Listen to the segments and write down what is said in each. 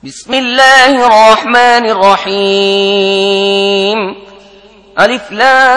بسم الله الرحمن الرحيم ألف لام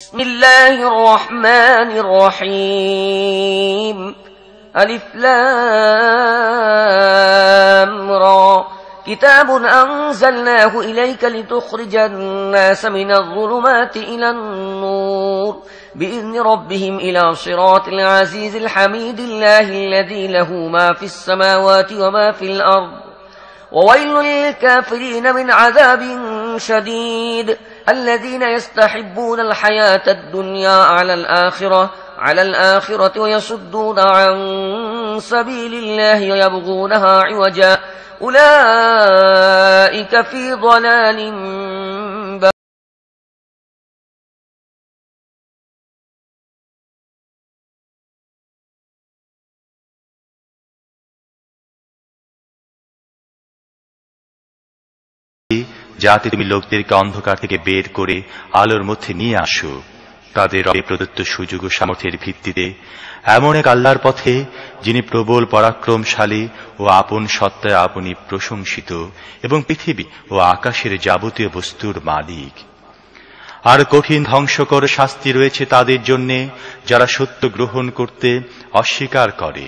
بسم الله الرحمن الرحيم ألف لام را كتاب أنزلناه إليك لتخرج الناس من الظلمات إلى النور بإذن ربهم إلى صراط العزيز الحميد الله الذي له ما في السماوات وما في الأرض وويل للكافرين من عذاب شديد الذين يستحبون الحياة الدنيا على الآخرة ويصدون عن سبيل الله ويبغونها عوجا أولئك في ضلال بعيد যাতে তুমি লোকদেরকে অন্ধকার থেকে বের করে আলোর মধ্যে নিয়ে আসো তাদের রবে প্রদত্ত সুযোগ ও সামর্থ্যের ভিত্তিতে এমন এক আল্লাহর পথে যিনি প্রবল পরাক্রমশালী ও আপন সত্তায় আপনি প্রশংসিত এবং পৃথিবী ও আকাশের যাবতীয় বস্তুর মালিক। আর কঠিন ধ্বংসকর শাস্তি রয়েছে তাদের জন্য যারা সত্য গ্রহণ করতে অস্বীকার করে,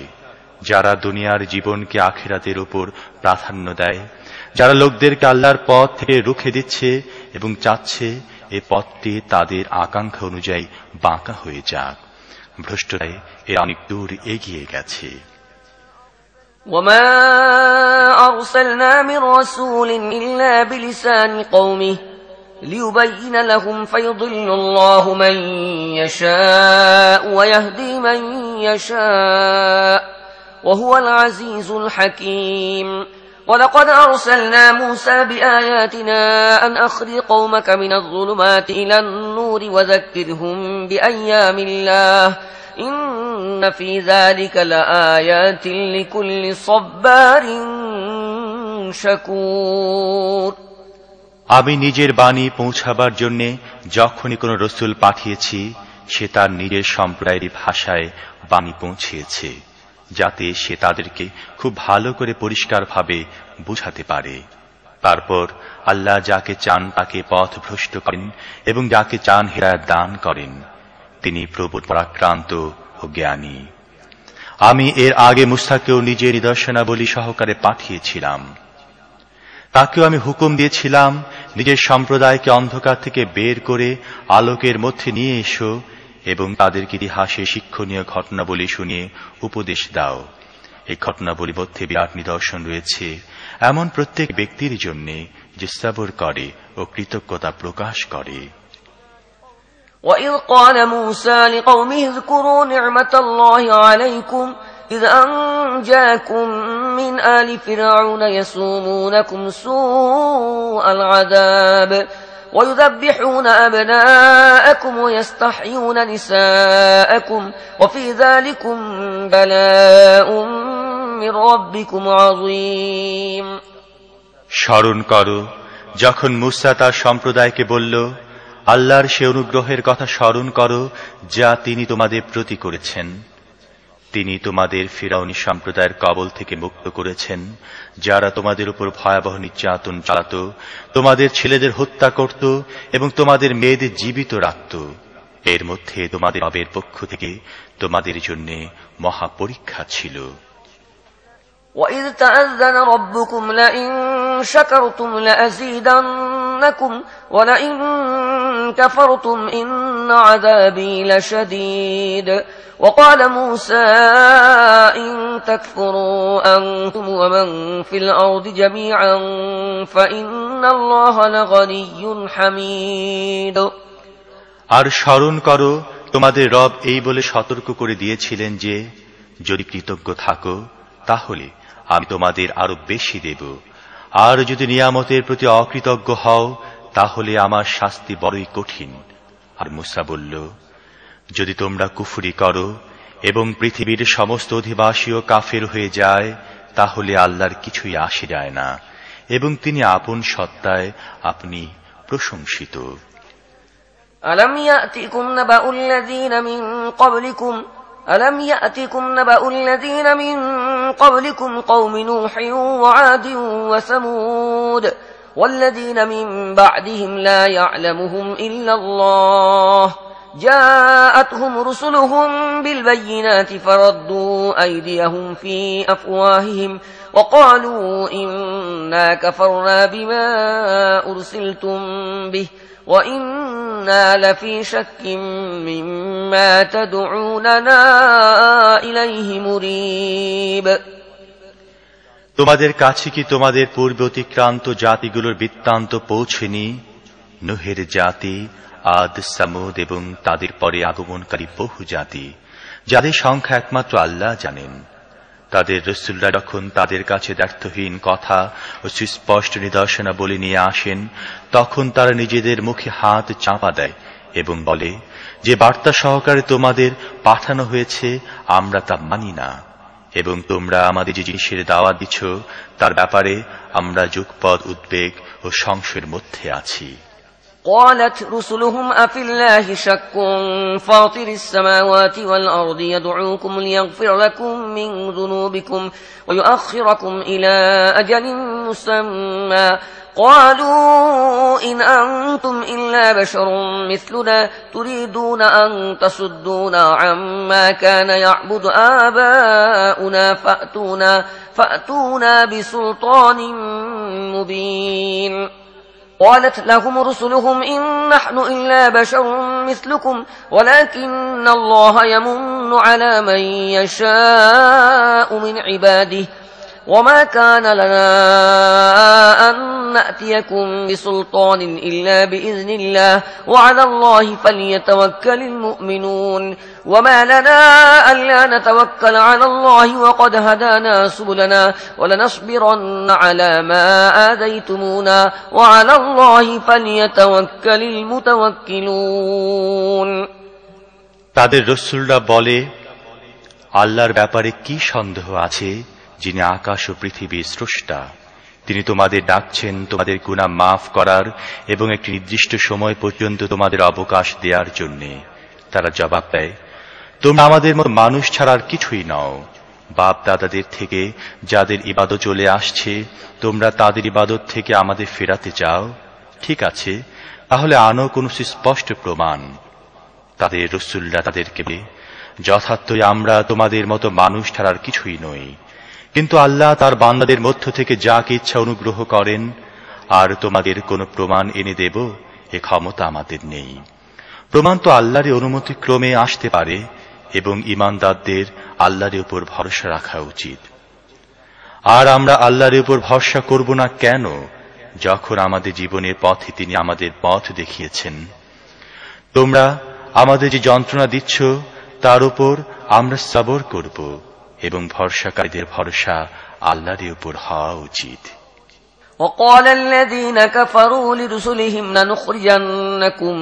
যারা দুনিয়ার জীবনকে আখিরাতের উপর প্রাধান্য দেয়, যারা লোকদেরকে আল্লাহর পথ থেকে রুখে দিচ্ছে এবং চাচ্ছে এ পথটি তাদের আকাঙ্ক্ষা অনুযায়ী বাঁকা হয়ে যাক। ভ্রষ্টরাই এর অনেক দূর এগিয়ে গেছে। وما أرسلنا من رسول إلا بلسان قومه ليبين لهم فيضل الله من يشاء ويهدي من يشاء وهو العزيز الحكيم ولقد أرسلنا موسى بآياتنا أن أخرج قومك من الظلمات إلى النور وذكرهم بأيام الله إن في ذلك لآيات لكل صبار شكور। আমি নিজের বাণী পৌঁছাবার জন্য যখনই কোন রসুল পাঠিয়েছি সে তার নিজের সম্প্রদায়ের ভাষায় বাণী পৌঁছিয়েছে যাতে সে তাদেরকে খুব ভালো করে পরিষ্কারভাবে বুঝাতে পারে। তারপর আল্লাহ যাকে চান তাকে পথ ভ্রষ্ট করেন এবং যাকে চান হেদায়েত দান করেন। তিনি প্রবল পরাক্রান্ত ও জ্ঞানী। আমি এর আগে মুসাকেও নিজের নিদর্শনাবলী সহকারে পাঠিয়েছিলাম। তাকেও আমি হুকুম দিয়েছিলাম নিজের সম্প্রদায়কে অন্ধকার থেকে বের করে আলোকের মধ্যে নিয়ে এসো এবং তাদেরকে ইতিহাসে শিক্ষণীয় ঘটনাবলী শুনিয়ে উপদেশ দাও। এই ঘটনাবলীর মধ্যে বিরাট নিদর্শন রয়েছে এমন প্রত্যেক ব্যক্তির জন্য যে সবর করে ও কৃতজ্ঞতা প্রকাশ করে। وَإِذْ قَالَ مُوسَى لِقَوْمِهِ اذْكُرُوا نِعْمَةَ اللَّهِ عَلَيْكُمْ إِذْ أَنْجَاكُمْ مِنْ آلِ فِرْعَوْنَ يَسُومُونَكُمْ سُوءَ الْعَذَابِ وَيُذَبِّحُونَ أَبْنَاءَكُمْ وَيَسْتَحْيُونَ نِسَاءَكُمْ وَفِي ذَلِكُمْ بَلَاءٌ مِّن رَّبِّكُمْ عَظِيمٌ। স্মরণ করো যখন মূসা তার সম্প্রদায়কে বলল, আল্লাহর সে অনুগ্রহের কথা স্মরণ করো যা তিনি তোমাদের প্রতি করেছেন। তিনি তোমাদের ফিরআউনী সম্প্রদায়ের কবল থেকে মুক্ত করেছেন যারা তোমাদের উপর ভয়াবহ নির্যাতন চালাত, তোমাদের ছেলেদের হত্যা করত এবং তোমাদের মেয়েদের জীবিত রাখত। এর মধ্যে তোমাদের রবের পক্ষ থেকে তোমাদের জন্য মহা পরীক্ষা ছিল। وَإِذْ تَأَذَّنَ رَبُّكُمْ لَئِن شَكَرْتُمْ لَأَزِيدَنَّكُمْ وَلَئِن كَفَرْتُمْ إِنَّ عَذَابِي لَشَدِيدٌ وَقَالَ مُوسَى إِن تَكْفُرُوا أَنْتُمْ وَمَنْ فِي الْأَرْضِ جَمِيعًا فَإِنَّ اللَّهَ لَغَنِيٌّ حَمِيدٌ। আর স্মরণ করো তোমাদের রব এই বলে সতর্ক করে দিয়েছিলেন যে যদি কৃতজ্ঞ থাকো তাহলে আমি তোমাদের আরো বেশি দেব, আর যদি নিয়ামতের প্রতি অকৃতজ্ঞ হও তাহলে আমার শাস্তি বড়ই কঠিন। আর মূসা বলল, যদি তোমরা কুফরি করো এবং পৃথিবীর সমস্ত অধিবাসীও কাফের হয়ে যায় তাহলে আল্লাহর কিছুই আসে যায় না এবং তিনি আপন সত্তায় আপনি প্রশংসিত। ألم يأتكم نبأ الذين من قبلكم قوم نوح وعاد وثمود والذين من بعدهم لا يعلمهم إلا الله جاءتهم رسلهم بالبينات فردوا أيديهم في أفواههم وقالوا إنا كفرنا بما أرسلتم به وإنا لفي شك مما تدعوننا إليه مريب তোমাদের কাছে কি তোমাদের পূর্বে অতিক্রান্ত জাতিগুলোর বৃত্তান্ত পৌঁছেনি? নূহের জাতি, আদ, সামুদ এবং তাদের পরে আগমনকারী বহু জাতি, যাদের সংখ্যা একমাত্র আল্লাহ জানেন। তাদের রাসূলরা যখন তাদের কাছে দ্ব্যর্থহীন কথা ও সুস্পষ্ট নিদর্শনাবলী নিয়ে আসেন, তখন তারা নিজেদের মুখে হাত চাপা দেয় এবং বলে, যে বার্তা সহকারে তোমাদের পাঠানো হয়েছে আমরা তা মানি না, এবং তোমরা আমাদের যে জিনিসের দাওয়াত দিচ্ছ তার ব্যাপারে আমরা যুগপৎ উদ্বেগ ও সংশয়ের মধ্যে আছি। قالت رسلهم أفي الله شك فاطر السماوات والأرض يدعوكم ليغفر لكم من ذنوبكم ويؤخركم إلى أجل مسمى قالوا إن أنتم إلا بشر مثلنا تريدون أن تصدونا عما كان يعبد آباؤنا فأتونا بسلطان مبين قالت لهم رسلهم إن نحن إلا بشر مثلكم ولكن الله يمن على من يشاء من عباده وما كان لنا أن نأتيكم بسلطان إلا بإذن الله وعلى الله فليتوكل المؤمنون وما لنا ألا نتوكل على الله وقد هدانا سبلنا ولنصبرن على ما آذيتمونا وعلى الله فليتوكل المتوكلون তাদের রাসূলরা বলে, আল্লাহর ব্যাপারে কি সন্দেহ আছে, যিনি আকাশ ও পৃথিবীর স্রষ্টা। তিনি তোমাদের ডাকছেন তোমাদের গুনাহ মাফ করার এবং একটি নির্দিষ্ট সময় পর্যন্ত তোমাদের অবকাশ দেওয়ার জন্য। তারা জবাব দেয়, তোমরা আমাদের মতো মানুষ ছাড়া আর কিছুই নও। বাপ দাদাদের থেকে যাদের ইবাদত চলে আসছে, তোমরা তাদের ইবাদত থেকে আমাদের ফেরাতে চাও? ঠিক আছে, তাহলে আনো কোনো সুস্পষ্ট প্রমাণ। তাদের রাসূলরা তাদেরকে বলে, যথার্থই আমরা তোমাদের মতো মানুষ ছাড়া আর কিছুই নই, কিন্তু আল্লাহ তার বান্দাদের মধ্য থেকে যাকে ইচ্ছা অনুগ্রহ করেন, আর তোমাদের কোনো প্রমাণ এনে দেব এ ক্ষমতা আমাদের নেই। প্রমাণ তো আল্লাহর অনুমতি ক্রমে আসতে পারে, এবং ঈমানদারদের আল্লাহর উপর ভরসা রাখা উচিত। আর আমরা আল্লাহর উপর ভরসা করব না কেন, যখন আমাদের জীবনের পথে তিনি আমাদের পথ দেখিয়েছেন? তোমরা আমাদের যে যন্ত্রণা দিচ্ছ তার উপর আমরা সবর করব, এবং ভরসাকারীদের ভরসা আল্লাহর উপর হওয়া উচিত। وقال الذين كفروا لرسلهم لنخرجنكم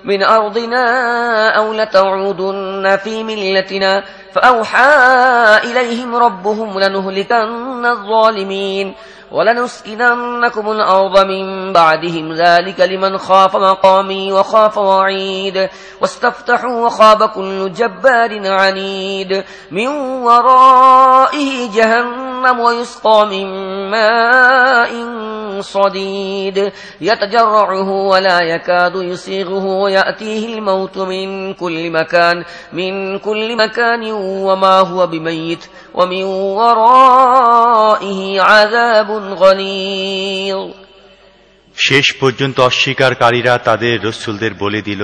من أرضنا أو لتعودن في ملتنا فأوحى إليهم ربهم لنهلكن الظالمين ولنسكننكم الأرض من بعدهم ذلك لمن خاف مقامي وخاف وعيد واستفتحوا وخاب كل جبار عنيد من ورائه جهنم ويسقى من ماء صديد يتجرعه ولا يكاد يسيغه ويأتيه الموت من كل مكان وما هو بميت ومن ورائه عذاب غليظ শেষ পর্যন্ত অস্বীকারীরা তাদের রাসূলদের বলে দিল,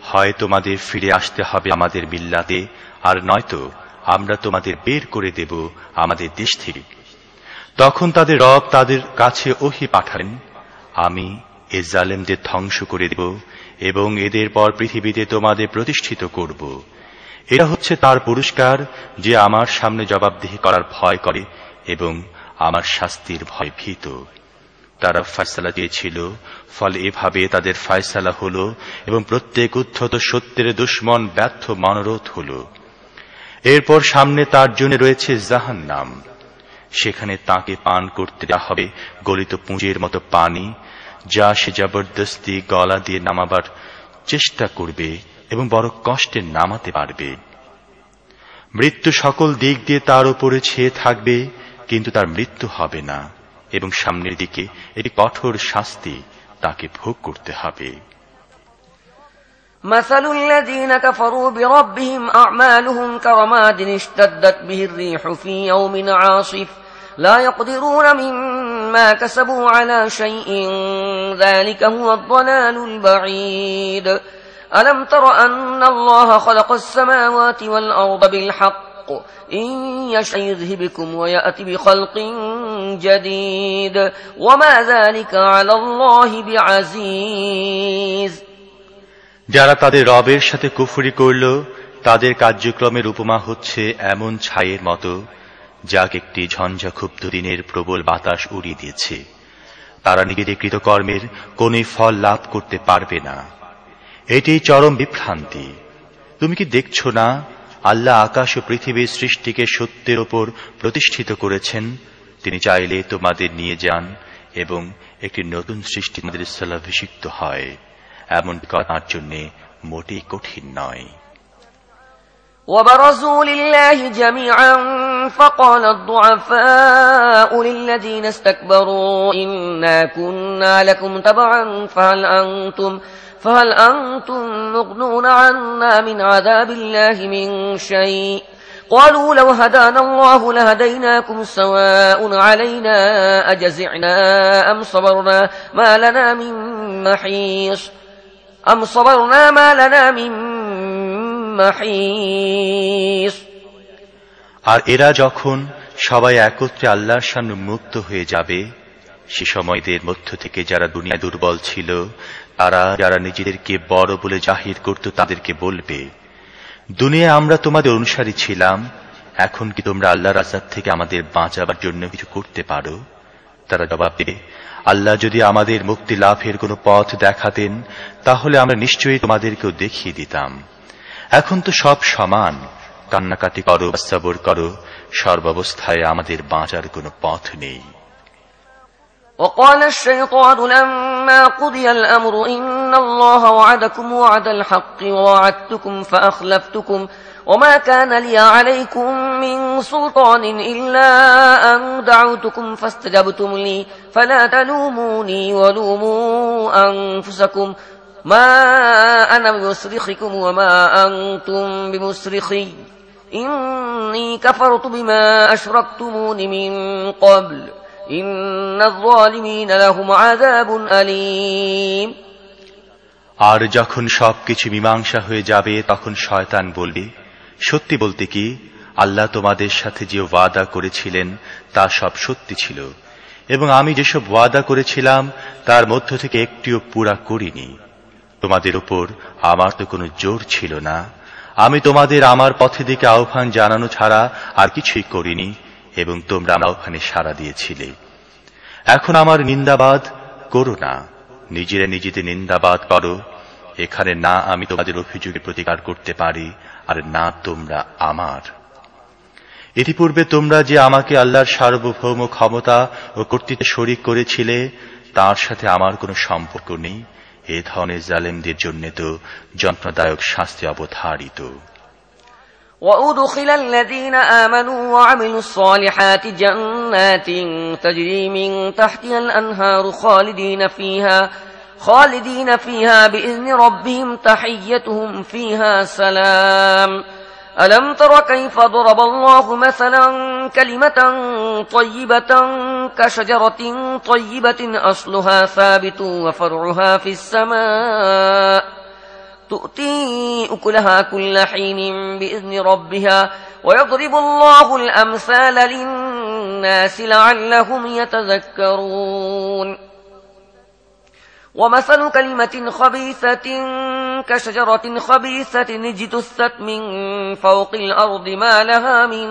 হয় তোমাদের ফিরে আসতে হবে আমাদের মিল্লাতে, আর নয়তো আমরা তোমাদের বের করে দেব আমাদের দেশ থেকে। তখন তাদের রব তাদের কাছে ওহী পাঠালেন, আমি এ জালেমদের ধ্বংস করে দেব এবং এদের পর পৃথিবীতে তোমাদের প্রতিষ্ঠিত করব। এটা হচ্ছে তার পুরস্কার, যে আমার সামনে জবাবদিহি করার ভয় করে এবং আমার শাস্তির ভয় ভীত। তারা ফয়সালা দিয়েছিল, ফলে এভাবে তাদের ফয়সালা হলো, এবং প্রত্যেক উদ্ধত সত্যের দুশমন ব্যর্থ মনোরথ হল। এরপর সামনে তার জন্য রয়েছে জাহান্নাম, সেখানে তাকে পান করতে দেওয়া হবে গলিত পুঁজের মতো পানি, যা সে জবরদস্তি গলা দিয়ে নামাবার চেষ্টা করবে এবং বড় কষ্টে নামাতে পারবে। মৃত্যু সকল দিক দিয়ে তার উপরে ছেয়ে থাকবে, কিন্তু তার মৃত্যু হবে না, এবং সামনের দিকে একটি কঠোর শাস্তি তাকে ভোগ করতে হবে। مثل الذين كفروا بربهم أعمالهم كرماد اشتدت به الريح في يوم عاصف لا يقدرون مما كسبوا على شيء ذلك هو الضلال البعيد ألم تر أن الله خلق السماوات والأرض بالحق إن يشأ يذهبكم ويأتي بخلق جديد وما ذلك على الله بعزيز যারা তাদের রবের সাথে কুফরি করল তাদের কার্যক্রমের উপমা হচ্ছে এমন ছাইয়ের মতো যাকে একটি ঝঞ্ঝাক্ষুব্ধ দিনের প্রবল বাতাস উড়িয়ে দিয়েছে। তারা নিজেদের কৃতকর্মের কোন ফল লাভ করতে পারবে না। এটি চরম বিভ্রান্তি। তুমি কি দেখছো না আল্লাহ আকাশ ও পৃথিবীর সৃষ্টিকে সত্যের ওপর প্রতিষ্ঠিত করেছেন? তিনি চাইলে তোমাদের নিয়ে যান এবং একটি নতুন সৃষ্টি তোমাদের স্থলাভিষিক্ত হয়। এমন করার জন্য মোটেই কঠিন নয়। وبرزوا لله جميعا فقال الضعفاء للذين استكبروا إنا كنا لكم تبعا فهل أنتم مغنون عنا من عذاب الله من شيء قالوا لو هدانا الله لهديناكم سواء علينا أجزعنا أم صبرنا ما لنا من محيص আর এরা যখন সবাই একত্রে আল্লাহর সামনে মুক্ত হয়ে যাবে, সে সময়দের মধ্য থেকে যারা দুনিয়ায় দুর্বল ছিল, তারা যারা নিজেদেরকে বড় বলে জাহির করত, তাদেরকে বলবে, দুনিয়ায় আমরা তোমাদের অনুসারী ছিলাম, এখন কি তোমরা আল্লাহর আযাব থেকে আমাদের বাঁচাবার জন্য কিছু করতে পারো? তারা জবাব দেবে, আল্লাহ যদি আমাদের মুক্তি লাভের কোনো পথ দেখাতেন তাহলে আমরা নিশ্চয়ই তোমাদেরকেও দেখিয়ে দিতাম। এখন তো সব সমান, কান্নাকাটি করো, সবর করো, সর্বাবস্থায় আমাদের বাঁচার কোনো পথ নেই। وقال الشيطان لما قضي الأمر إن الله وعدكم وعد الحق ووعدتكم فأخلفتكم وما كان لي عليكم من سلطان إلا أن دعوتكم فاستجبتم لي فلا تلوموني ولوموا أنفسكم ما أنا بمصرخكم وما أنتم بمصرخي إني كفرت بما أشركتمون من قبل إن الظالمين لهم عذاب أليم আর যখন সবকিছু মীমাংসা হয়ে যাবে তখন শয়তান বলবে, সত্যি বলতে কি আল্লাহ তোমাদের সাথে যে ওয়াদা করেছিলেন তা সব সত্যি ছিল এবং আমি যেসব ওয়াদা করেছিলাম তার মধ্য থেকে একটিও পুরা করিনি। তোমাদের উপর আমার তো কোনো জোর ছিল না। আমি তোমাদের আমার পথে দিকে আহ্বান জানানো ছাড়া আর কিছুই করিনি এবং তোমরা আমার আহ্বানে সাড়া দিয়েছিলে। এখন আমার নিন্দাবাদ করো না, নিজেরা নিজেদের নিন্দাবাদ করো। এখানে না আমি তোমাদের অভিযোগের প্রতিকার করতে পারি আর না তোমরা আমার। ইতিপূর্বে তোমরা যে আমাকে আল্লাহর সার্বভৌম ক্ষমতা ও কর্তৃত্বে শরীক করেছিলে তার সাথে আমার কোনো সম্পর্ক নেই। এ ধরনের জালেমদের জন্য তো যন্ত্রণাদায়ক শাস্তি অবধারিত। وأدخل الذين آمنوا وعملوا الصالحات جنات تجري من تحتها الأنهار خالدين فيها بإذن ربهم تحيتهم فيها سلام ألم تر كيف ضرب الله مثلا كلمة طيبة كشجرة طيبة أصلها ثابت وفرعها في السماء تؤتي أكلها كل حين بإذن ربها ويضرب الله الأمثال للناس لعلهم يتذكرون ومثل كلمة خبيثة كشجرة خبيثة اجتثت من فوق الأرض ما لها من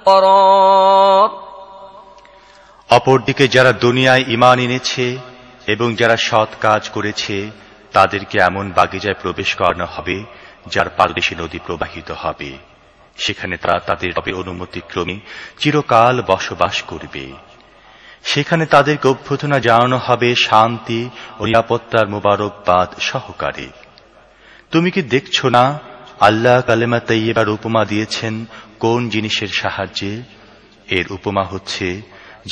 قرار অপরদিকে যারা দুনিয়ায় ঈমান এনেছে এবং যারা সৎ কাজ করেছে তাদেরকে এমন বাগিচায় প্রবেশ করানো হবে যার পাদদেশে নদী প্রবাহিত হবে। সেখানে তারা তাদের রবের অনুমতিক্রমে চিরকাল বসবাস করবে। সেখানে তাদেরকে অভ্যর্থনা জানানো হবে শান্তি ও নিরাপত্তার মোবারকবাদ সহকারে। তুমি কি দেখছো না আল্লাহ কালেমা তাইয়্যিবার উপমা দিয়েছেন কোন জিনিসের সাহায্যে? এর উপমা হচ্ছে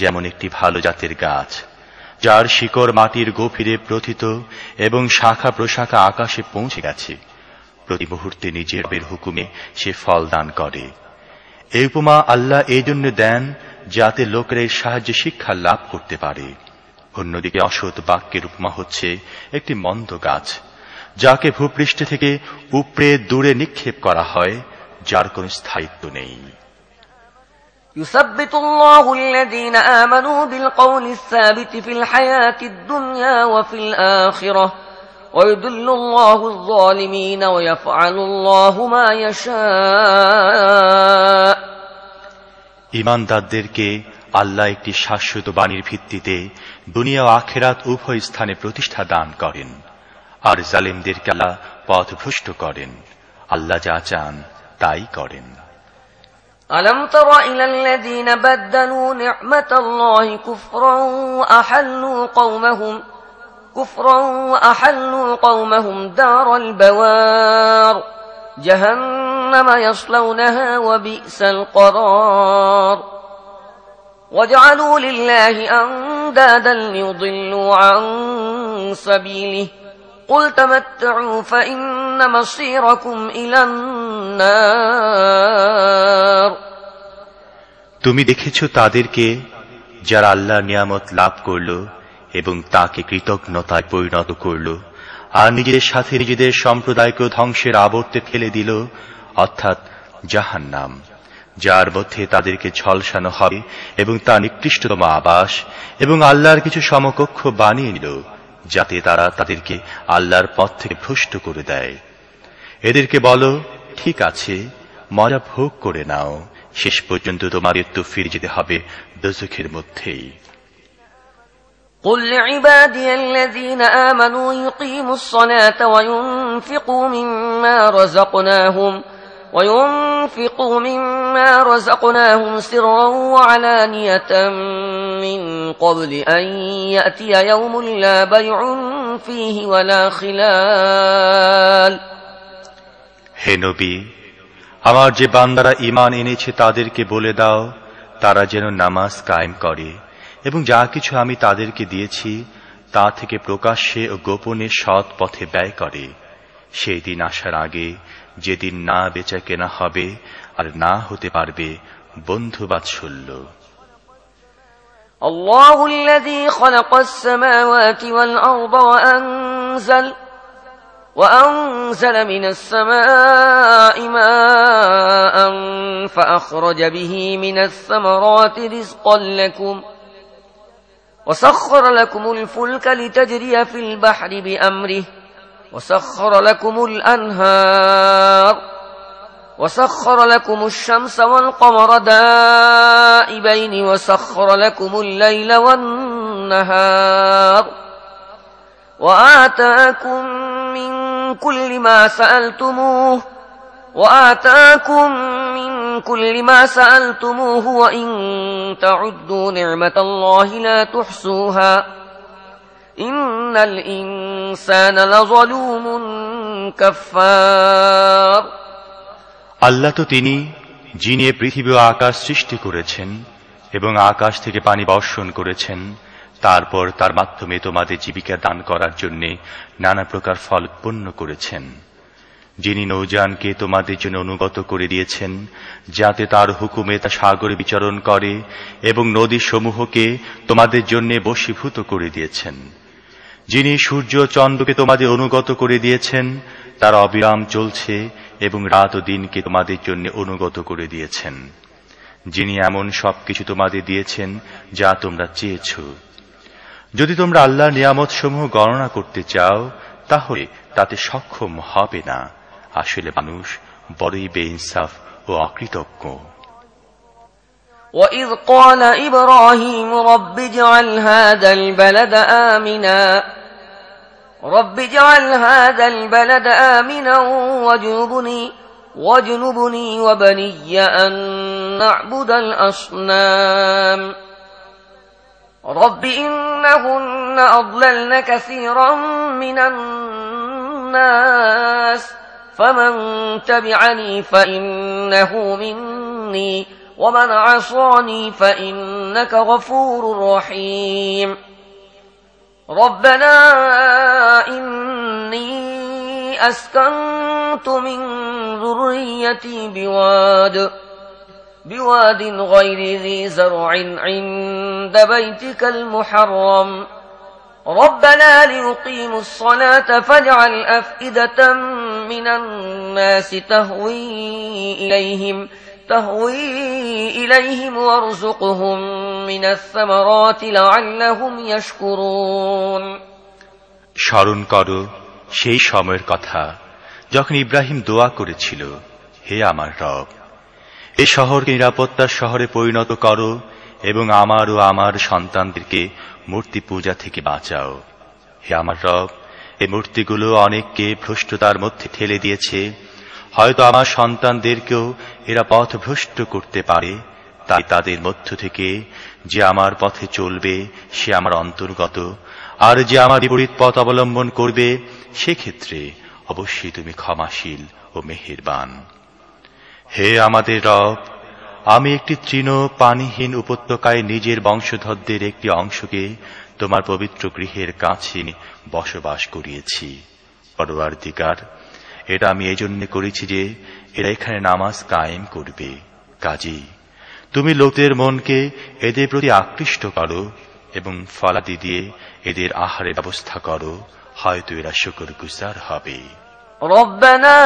যেমন একটি ভালো জাতের গাছ, যার শিকড় মাটির গভীরে প্রথিত এবং শাখা প্রশাখা আকাশে পৌঁছে গেছে। প্রতি মুহূর্তে নিজের বের হুকুমে সে ফল দান করে। এই উপমা আল্লাহ এই জন্য দেন যাতে লোকেরা এর সাহায্যে শিক্ষা লাভ করতে পারে। অন্যদিকে অসৎ বাক্যের উপমা হচ্ছে একটি মন্দ গাছ, যাকে ভূপৃষ্ঠ থেকে উপড়ে দূরে নিক্ষেপ করা হয়, যার কোনো স্থায়িত্ব নেই। يثبت الله الذين آمنوا بالقول الثابت في الحياة الدنيا وفي الآخرة ويضل الله الظالمين ويفعل الله ما يشاء। ঈমানদারদেরকে আল্লাহ একটি শাশ্বত বাণীর ভিত্তিতে দুনিয়া ও আখিরাত উভয় স্থানে প্রতিষ্ঠা দান করেন, আর জালিমদেরকে আল্লাহ পথভ্রষ্ট করেন। আল্লাহ যা চান তাই করেন। ألم تر إلى الذين بدلوا نعمة الله كفرا وأحلوا قومهم دار البوار جهنم يصلونها وبئس القرار وجعلوا لله أندادا ليضلوا عن سبيله قل تمتعوا فإن مصيركم إلى النار। তুমি দেখেছো তাদেরকে যারা আল্লাহর নিয়ামত লাভ করল এবং তাকে কৃতজ্ঞতায় পরিণত করল, আর নিজেদের সাথে নিজেদের সম্প্রদায়কে ধ্বংসের আবর্তে ফেলে দিল, অর্থাৎ জাহান্নাম, যার মধ্যে তাদেরকে ঝলসানো হবে এবং তা নিকৃষ্টতম আবাস, এবং আল্লাহর কিছু সমকক্ষ বানিয়ে নিল যাতে তারা তাদেরকে আল্লাহর পথ থেকে ভ্রষ্ট করে দেয়। এদেরকে বলো, ঠিক আছে, মজা ভোগ করে নাও, শেষ পর্যন্ত তোমাদের তো ফিরে যেতে হবে দোজখের মধ্যেই। قل لعبادي الذين آمنوا يقيموا الصلاة وينفقوا مما رزقناهم سرا وعلانية من قبل أن يأتي يوم لا بيع فيه ولا خلال। হে নবী, আমার যে বান্দারা ঈমান এনেছে তাদেরকে বলে দাও তারা যেন নামাজ কায়েম করে এবং যা কিছু আমি তাদেরকে দিয়েছি তা থেকে প্রকাশ্যে ও গোপনে সৎ পথে ব্যয় করে, সেই দিন আসার আগে যেদিন না বেচা কেনা হবে আর না হতে পারবে বন্ধু বাৎসল্য। الله الذي خلق السماوات والأرض وأنزل من السماء ماء فأخرج به من الثمرات رزقا لكم وسخر لكم الفلك لتجري في البحر بأمره وسخر لكم الأنهار وسخر لكم الشمس والقمر دائبين وسخر لكم الليل والنهار وآتاكم من كل ما سألتموه وإن تعدوا نعمة الله لا تحصوها إن الإنسان لظلوم كفار। আল্লাহ তো তিনি যিনি পৃথিবী ও আকাশ সৃষ্টি করেছেন এবং আকাশ থেকে পানি বর্ষণ করেছেন, তারপর তার মাধ্যমে তোমাদের জীবিকা দান করার জন্য নানা প্রকার ফল উৎপন্ন করেছেন, যিনি নৌযানকে তোমাদের জন্য অনুগত করে দিয়েছেন যাতে তার হুকুমে তা সাগরে বিচরণ করে এবং নদী সমূহকে তোমাদের জন্য বশীভূত করে দিয়েছেন, যিনি সূর্য চন্দ্রকে তোমাদের অনুগত করে দিয়েছেন, তারা অবিরাম চলছে এবং রাত ও দিনকে তোমাদের জন্য অনুগত করে দিয়েছেন, যিনি এমন সবকিছু তোমাদের দিয়েছেন যা তোমরা চেয়েছ। যদি তোমরা আল্লাহর নিয়ামত সমূহ গণনা করতে চাও তাহলে তাতে সক্ষম হবে না। আসলে মানুষ বড়ই বেইনসাফ ও অকৃতজ্ঞ। وَإِذْ قَالَ إِبْرَاهِيمُ رَبِّ اجْعَلْ هَذَا الْبَلَدَ آمِنًا وَاجْنُبْنِي وَبَنِيَّ أَن نَّعْبُدَ الْأَصْنَامَ رَبِّ إِنَّهُنَّ أَضْلَلْنَ كَثِيرًا مِّنَ النَّاسِ فَمَن تَبِعَنِي فَإِنَّهُ مِنِّي وَمَنْ عَصَانِي فَإِنَّكَ غَفُورٌ رَّحِيمٌ। ربنا إني أسكنت من ذريتي بواد غير ذي زرع عند بيتك المحرم ربنا ليقيموا الصلاة فاجعل أفئدة من الناس تهوي إليهم وارزقهم من الثمرات لعلهم يشكرون স্মরণ করো সেই সময়ের কথা যখন ইব্রাহিম দোয়া করেছিল, হে আমার রব, এই শহরকে নিরাপত্তার শহরে পরিণত করো এবং আমার ও আমার সন্তানদেরকে মূর্তি পূজা থেকে বাঁচাও। হে আমার রব, এই মূর্তিগুলো অনেককে ভ্রষ্টতার মধ্যে ঠেলে দিয়েছে, হয়তো আমার সন্তানদেরকেও এরা পথভ্রষ্ট করতে পারে, তাই তাদের মধ্য থেকে যে আমার পথে চলবে সে আমার অন্তর্গত, আর যে আমার বিপরীত পথ অবলম্বন করবে সেক্ষেত্রে অবশ্যই তুমি ক্ষমাশীল ও মেহেরবান। হে আমাদের রব, আমি একটি তৃণ পানিহীন উপত্যকায় নিজের বংশধরদের একটি অংশকে তোমার পবিত্র গৃহের কাছে বসবাস করিয়েছি। পরওয়ারদিগার, এটা আমি এই জন্য করেছি যে এরা এখানে নামাজ কায়েম করবে। কাজেই তুমি লোকদের মনকে এদের প্রতি আকৃষ্ট করো এবং ফলাদি দিয়ে এদের আহারের ব্যবস্থা করো, হয়তো এরা শুকরগুজার হবে। ربنا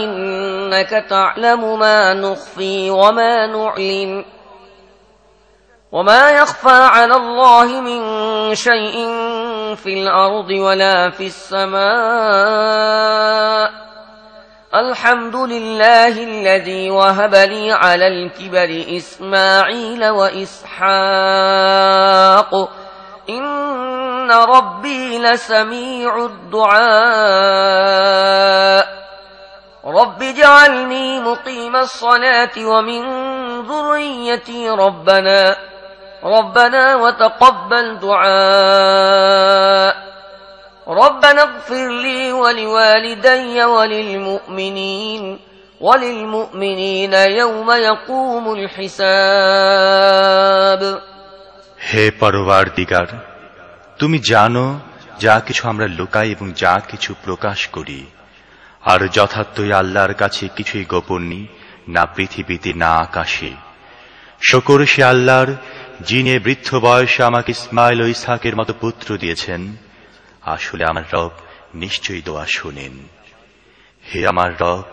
إنك تعلم ما نخفي وما نعلن وما يخفى على الله من شيء في الأرض ولا في السماء الحمد لله الذي وهب لي على الكبر إسماعيل وإسحاق إن ربي لسميع الدعاء رب اجعلني مقيم الصلاة ومن ذريتي ربنا وتقبل دعاء ربنا اغفر لي ولوالدي وللمؤمنين يوم يقوم الحساب হে পরওয়ারদিগার, তুমি জানো যা কিছু আমরা লুকাই এবং যা কিছু প্রকাশ করি, আর যথার্থই আল্লাহর কাছে কিছুই গোপন নেই, না পৃথিবীতে না আকাশে। শুকর সে আল্লাহর, যিনি বৃদ্ধ বয়সে আমাকে ইসমাইল ও ইসহাকের মতো পুত্র দিয়েছেন। আসলে আমার রব নিশ্চয়ই দোয়া শোনেন। হে আমার রব,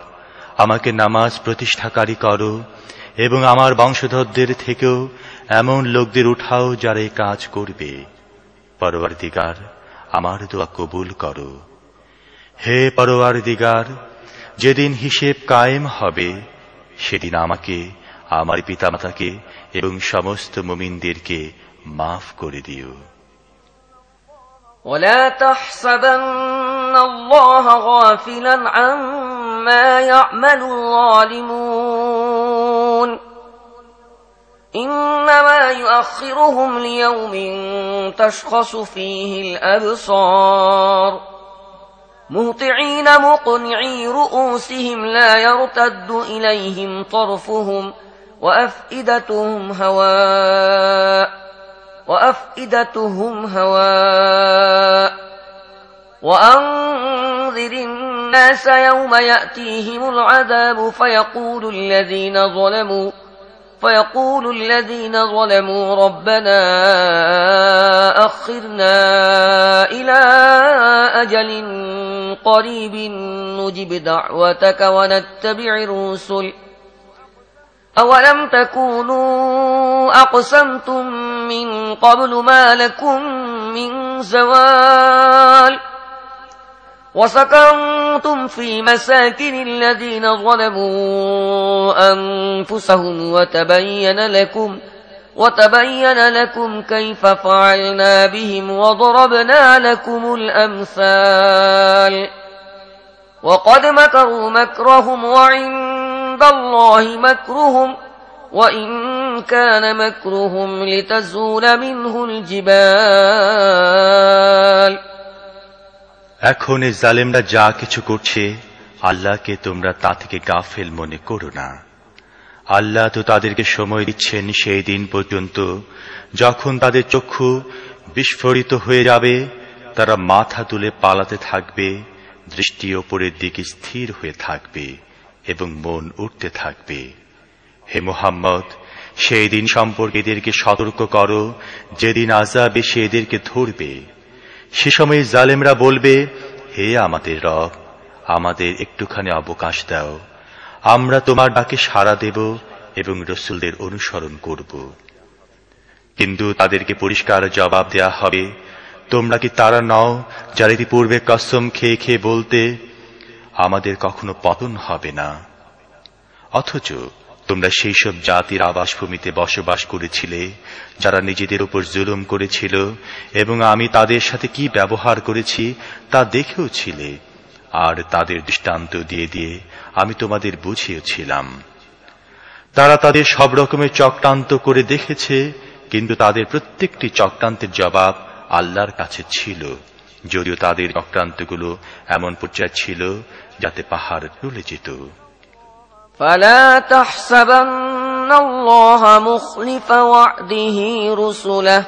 আমাকে নামাজ প্রতিষ্ঠাকারী করো এবং আমার বংশধরদের থেকেও এমন লোকদের উঠাও যারা এই কাজ করবে। পরওয়ারদিগার, আমার দোয়া কবুল করো। হে পরওয়ারদিগার, যেদিন হিসেব কায়েম হবে সেদিন আমাকে, আমার পিতামাতাকে এবং সমস্ত মুমিনদেরকে মাফ করে দিও। ولا تحسبن الله غافلا عما يعمل الظالمون إنما يؤخرهم ليوم تشخص فيه الأبصار مهطعين مقنعي رؤوسهم لا يرتد إليهم طرفهم وأفئدتهم هواء وأنذر الناس يوم يأتيهم العذاب فيقول الذين ظلموا ربنا أخرنا إلى أجل قريب نجب دعوتك ونتبع الرسل أولم تكونوا أقسمتم من قبل ما لكم من زوال وسكنتم في مساكن الذين ظلموا أنفسهم وتبين لكم كيف فعلنا بهم وضربنا لكم الأمثال وقد مكروا مكرهم وعند الله مكرهم وإن كان مكرهم لتزول منه الجبال এখন এই জালেমরা যা কিছু করছে আল্লাহকে তোমরা তা থেকে গাফেল মনে করো না। আল্লাহ তো তাদেরকে সময় দিচ্ছেন সেই দিন পর্যন্ত যখন তাদের চক্ষু বিস্ফোরিত হয়ে যাবে, তারা মাথা তুলে পালাতে থাকবে, দৃষ্টি ওপরের দিকে স্থির হয়ে থাকবে এবং মন উঠতে থাকবে। হে মুহাম্মদ, সেই দিন সম্পর্কে এদেরকে সতর্ক করো যেদিন আযাব এসে এদেরকে ধরবে। সে সময় জালেমরা বলবে, হে আমাদের রব, আমাদের একটুখানি অবকাশ দাও, আমরা তোমার ডাকে সাড়া দেব এবং রাসূলদের অনুসরণ করব। কিন্তু তাদেরকে পরিষ্কার জবাব দেয়া হবে, তোমরা কি তারা নও যারা ইতিপূর্বে কসম খেয়ে খেয়ে বলতে, আমাদের কখনো পতন হবে না? অথচ তোমরা সেই সব জাতির আবাসভূমিতে বসবাস করেছিলে যারা নিজেদের উপর জুলুম করেছিল, এবং আমি তাদের সাথে কি ব্যবহার করেছি তা দেখেওছিলে, আর তাদের দৃষ্টান্ত দিয়ে দিয়ে আমি তোমাদের বুঝিয়েছিলাম। তারা তাদের সব রকমের চক্রান্ত করে দেখেছে, কিন্তু তাদের প্রত্যেকটি চক্রান্তের জবাব আল্লাহর কাছে ছিল, যদিও তাদের চক্রান্তগুলো এমন পর্যায়ে ছিল যাতে পাহাড় টলে যেত। فلا تحسبن الله مخلف وعده رسله